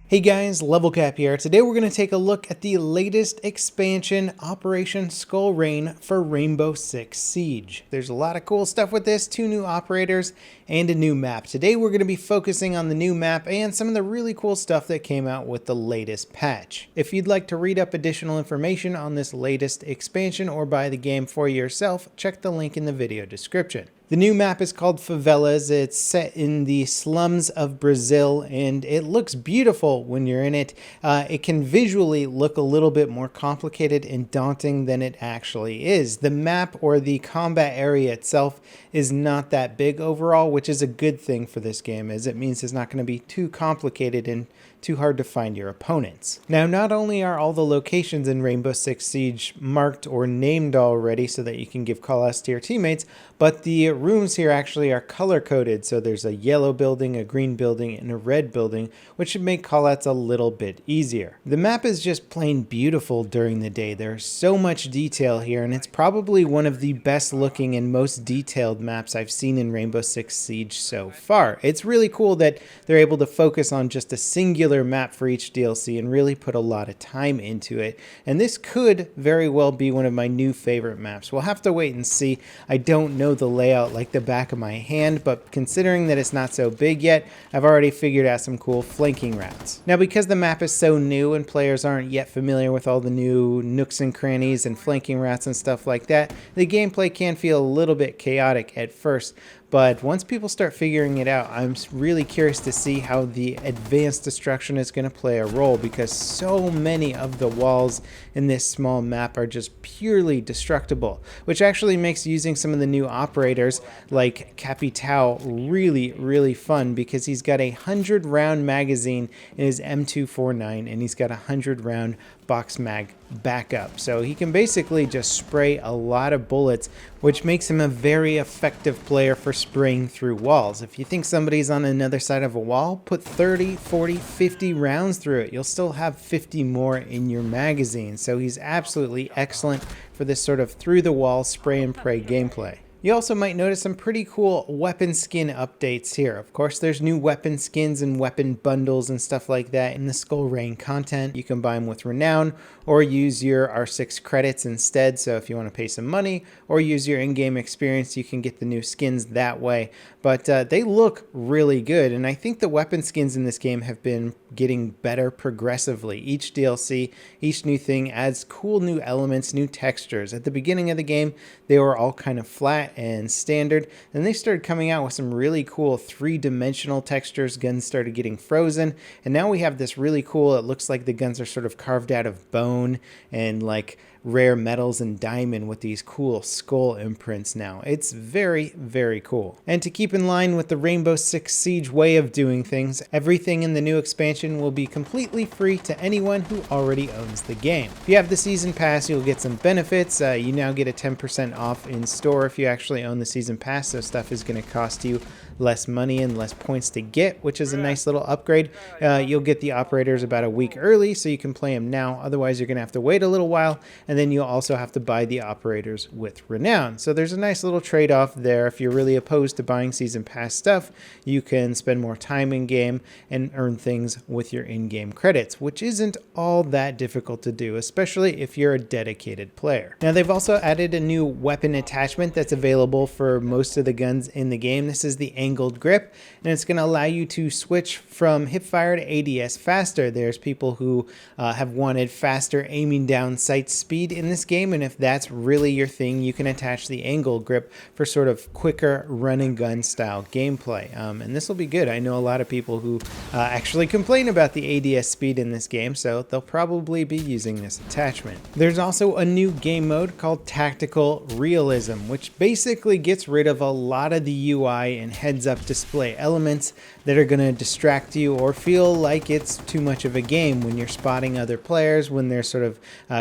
Hey guys, LevelCap here. Today we're going to take a look at the latest expansion, Operation Skull Rain for Rainbow Six Siege. There's a lot of cool stuff with this, 2 new operators and a new map. Today we're going to be focusing on the new map and some of the really cool stuff that came out with the latest patch. If you'd like to read up additional information on this latest expansion or buy the game for yourself, check the link in the video description. The new map is called Favelas. It's set in the slums of Brazil, and it looks beautiful when you're in it. It can visually look a little bit more complicated and daunting than it actually is. The map or the combat area itself is not that big overall, which is a good thing for this game, as it means it's not going to be too complicated and too hard to find your opponents. Now, not only are all the locations in Rainbow Six Siege marked or named already so that you can give callouts to your teammates, but the rooms here actually are color-coded. So there's a yellow building, a green building, and a red building, which should make callouts a little bit easier. The map is just plain beautiful during the day. There's so much detail here, and it's probably one of the best looking and most detailed maps I've seen in Rainbow Six Siege so far. It's really cool that they're able to focus on just a singular map for each DLC and really put a lot of time into it. And this could very well be one of my new favorite maps. We'll have to wait and see. I don't know the layout like the back of my hand, but considering that it's not so big yet, I've already figured out some cool flanking routes. Now, because the map is so new and players aren't yet familiar with all the new nooks and crannies and flanking routes and stuff like that, the gameplay can feel a little bit chaotic at first. But once people start figuring it out, I'm really curious to see how the advanced destruction is going to play a role, because so many of the walls in this small map are just purely destructible, which actually makes using some of the new operators like Capitao really fun, because he's got a 100-round magazine in his M249 and he's got a 100-round box mag backup. So he can basically just spray a lot of bullets, which makes him a very effective player for spraying through walls. If you think somebody's on another side of a wall, put 30, 40, 50 rounds through it. You'll still have 50 more in your magazine. So he's absolutely excellent for this sort of through the wall spray and pray gameplay. You also might notice some pretty cool weapon skin updates here. Of course, there's new weapon skins and weapon bundles and stuff like that in the Skull Rain content. You can buy them with Renown or use your R6 credits instead. So if you want to pay some money or use your in-game experience, you can get the new skins that way. But they look really good, and I think the weapon skins in this game have been getting better progressively. Each DLC, each new thing adds cool new elements, new textures. At the beginning of the game, they were all kind of flat and standard. Then they started coming out with some really cool 3-dimensional textures. Guns started getting frozen, and now we have this really cool, it looks like the guns are sort of carved out of bone and like rare metals and diamond with these cool skull imprints now. It's very cool. And to keep in line with the Rainbow Six Siege way of doing things, everything in the new expansion will be completely free to anyone who already owns the game. If you have the season pass, you'll get some benefits. You now get a 10% off in store if you actually own the season pass, so stuff is going to cost you less money and less points to get, which is a nice little upgrade. You'll get the operators about a week early, so you can play them now. Otherwise, you're going to have to wait a little while, and then you'll also have to buy the operators with Renown. So there's a nice little trade-off there. If you're really opposed to buying season pass stuff, you can spend more time in game and earn things with your in-game credits, which isn't all that difficult to do, especially if you're a dedicated player. Now, they've also added a new weapon attachment that's available for most of the guns in the game. This is the angled grip, and it's going to allow you to switch from hipfire to ADS faster. There's people who have wanted faster aiming down sight speed in this game, and if that's really your thing, you can attach the angled grip for sort of quicker run and gun style gameplay, and this will be good. I know a lot of people who actually complain about the ADS speed in this game, so they'll probably be using this attachment. There's also a new game mode called Tactical Realism, which basically gets rid of a lot of the UI and heads-up display elements that are going to distract you or feel like it's too much of a game when you're spotting other players, when there's sort of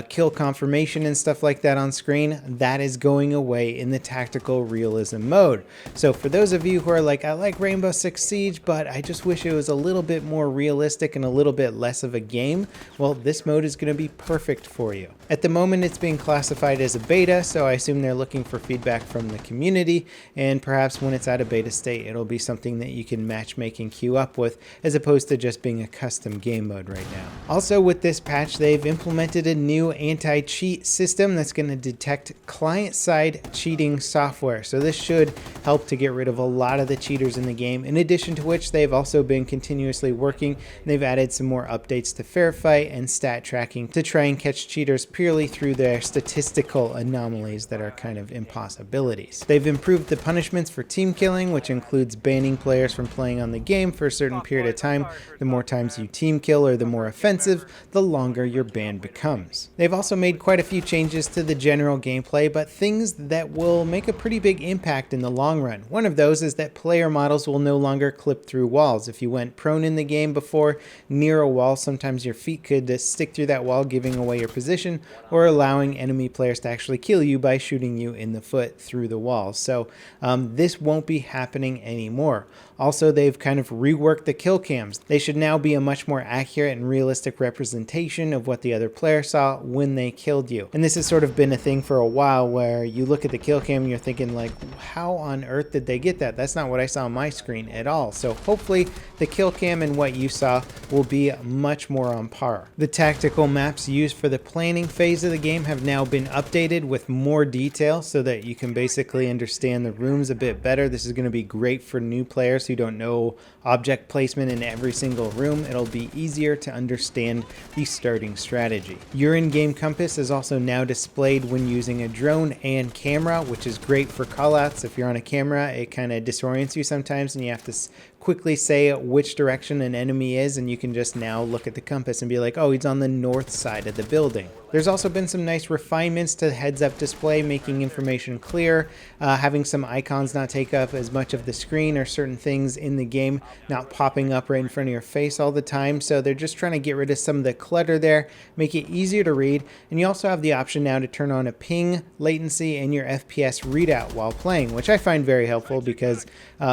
kill confirmation and stuff like that on screen. That is going away in the Tactical Realism mode. So for those of you who are like, I like Rainbow Six Siege, but I just wish it was a little bit more realistic and a little bit less of a game, well, this mode is going to be perfect for you. At the moment, it's being classified as a beta, so I assume they're looking for feedback from the community, and perhaps when it's out of beta state, update, it'll be something that you can matchmake and queue up with, as opposed to just being a custom game mode right now. Also with this patch, they've implemented a new anti-cheat system that's going to detect client-side cheating software. So this should help to get rid of a lot of the cheaters in the game, in addition to which they've also been continuously working. They've added some more updates to Fair Fight and stat tracking to try and catch cheaters purely through their statistical anomalies that are kind of impossibilities. They've improved the punishments for team killing, which includes banning players from playing on the game for a certain period of time. The more times you team kill or the more offensive, the longer your ban becomes. They've also made quite a few changes to the general gameplay, but things that will make a pretty big impact in the long run. One of those is that player models will no longer clip through walls. If you went prone in the game before near a wall, sometimes your feet could stick through that wall, giving away your position or allowing enemy players to actually kill you by shooting you in the foot through the wall. So this won't be happening anymore. Also, they've kind of reworked the kill cams. They should now be a much more accurate and realistic representation of what the other player saw when they killed you. And this has sort of been a thing for a while, where you look at the kill cam and you're thinking like, how on earth did they get that? That's not what I saw on my screen at all. So hopefully the kill cam and what you saw will be much more on par. The tactical maps used for the planning phase of the game have now been updated with more detail so that you can basically understand the rooms a bit better. This is going to be great for new players who don't know object placement in every single room. It'll be easier to understand the starting strategy. Your in-game compass is also now displayed when using a drone and camera, which is great for callouts. If you're on a camera, it kind of disorients you sometimes and you have to quickly say which direction an enemy is, and you can just now look at the compass and be like, oh, he's on the north side of the building. There's also been some nice refinements to the heads-up display, making information clear, having some icons not take up as much of the screen, or certain things in the game not popping up right in front of your face all the time. So they're just trying to get rid of some of the clutter there, make it easier to read. And you also have the option now to turn on a ping, latency, and your FPS readout while playing, which I find very helpful because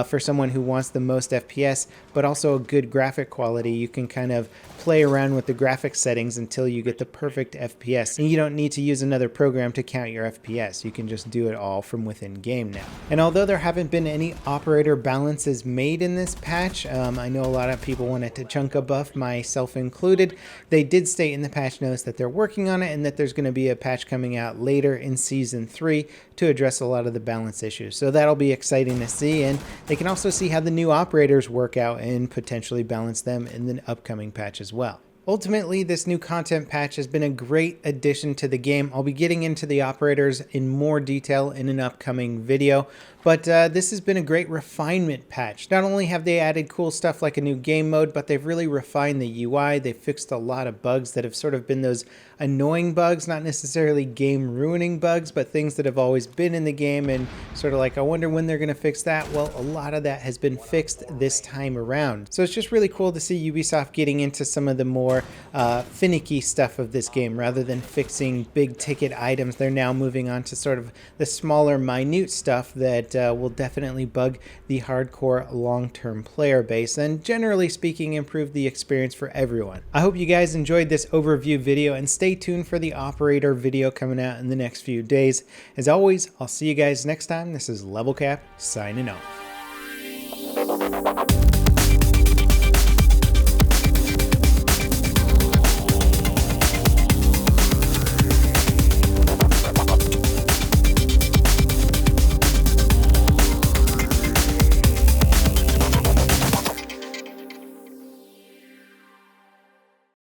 for someone who wants the most FPS, but also a good graphic quality, you can kind of play around with the graphics settings until you get the perfect FPS. And you don't need to use another program to count your FPS. You can just do it all from within game now. And although there haven't been any operator balances made in this patch, I know a lot of people wanted to chunk a buff, myself included. They did state in the patch notes that they're working on it and that there's going to be a patch coming out later in Season 3 to address a lot of the balance issues. So that'll be exciting to see, and they can also see how the new operators work out and potentially balance them in the upcoming patch as well. Ultimately, this new content patch has been a great addition to the game. I'll be getting into the operators in more detail in an upcoming video, but this has been a great refinement patch. Not only have they added cool stuff like a new game mode, but they've really refined the UI. They've fixed a lot of bugs that have sort of been those annoying bugs, not necessarily game ruining bugs, but things that have always been in the game and sort of like, I wonder when they're going to fix that. Well, a lot of that has been fixed this time around. So it's just really cool to see Ubisoft getting into some of the more finicky stuff of this game. Rather than fixing big ticket items, they're now moving on to sort of the smaller, minute stuff that will definitely bug the hardcore long-term player base and, generally speaking, improve the experience for everyone. I hope you guys enjoyed this overview video, and stay tuned for the operator video coming out in the next few days. As always, I'll see you guys next time. This is LevelCap signing off.